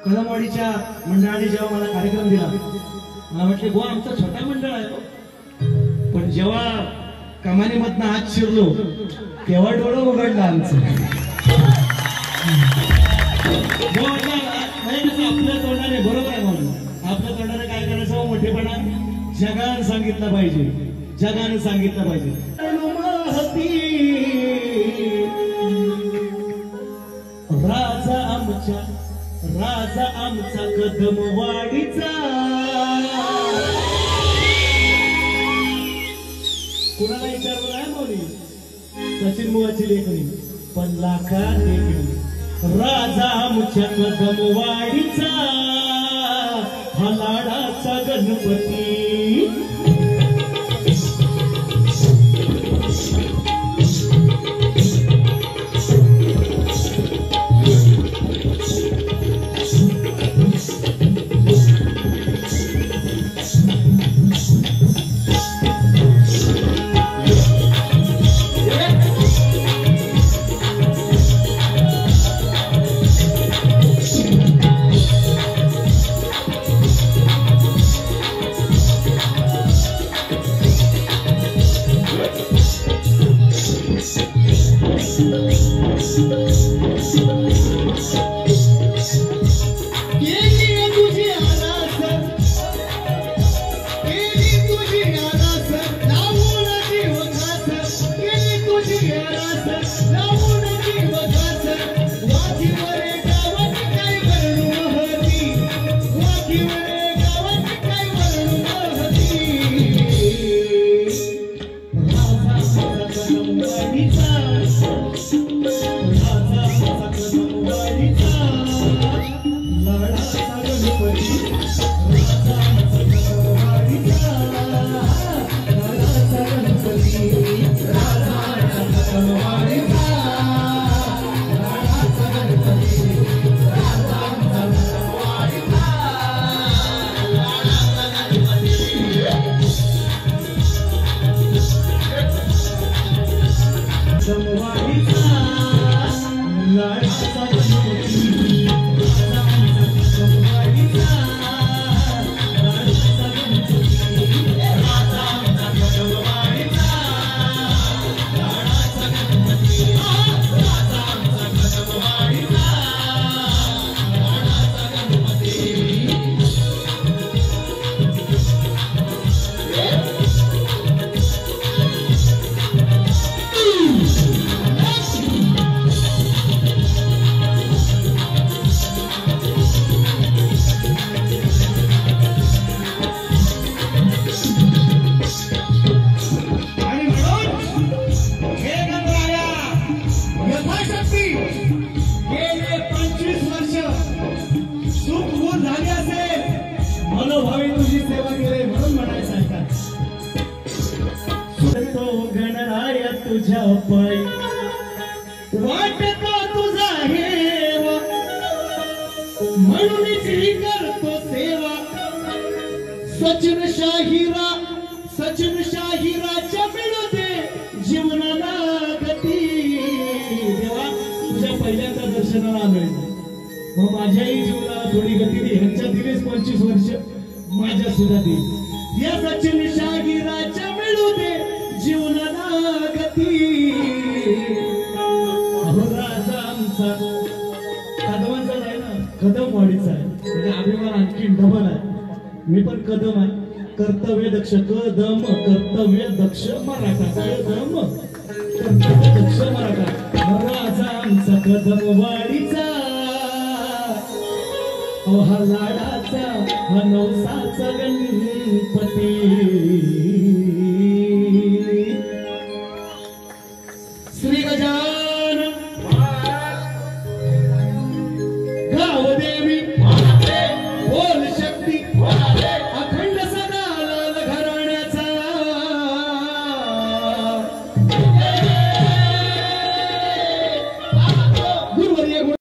कदमवाडीच्या मंडळाने जेव्हा मला कार्यक्रम दिला, मला म्हटले बुवा आमचं छोटा मंडळ आहे, पण जेव्हा कमानीमधनं आत शिरलो तेव्हा डोळं उघडलं आमचं. आपल्या तोंडाने बरोबर आहे म्हणून आपल्या तोंडाने काय करायचं मोठेपणा जगाने सांगितलं पाहिजे, जगाने सांगितलं पाहिजे. राजा आमचा कदमवाडीचा. कुणाला विचारलं नाही मौली, सचिन मुवाची लेखणी पण लाखात लेखणी. राजा आमच्या कदमवाडीचा हा लाडाचा गणपती. मनोभावी तुझी सेवा केली म्हणून म्हणायचं तो गणराया तुझ्या पायी वाटतो तुझा हेवा म्हणून करतो सेवा. सचिन शाहिराच्या मिळू दे जीवनाला गती. देवा तुझ्या पहिल्यांदा दर्शनाला आलोय, मग माझ्याही जीवनाला थोडी गती दे. ह्यांच्या दिलेच 25 वर्ष, माझ्या सुद्धा दे. या सचिन शाहिराच्या मिळू दे जीवनाला गती. राजा आमचा कदमांचा आहे ना, कदमवाडीचा आहे, म्हणजे अभिमान आणखी डबल आहे. मी पण कदम आहे, कर्तव्य दक्ष. कदम कर्तव्य दक्ष मराठा. कदम कर्तव्य दक्ष मराठा. राजा आमचा कदमवाडीचा, हा लाडाचा, हा नवसाचा गणपती.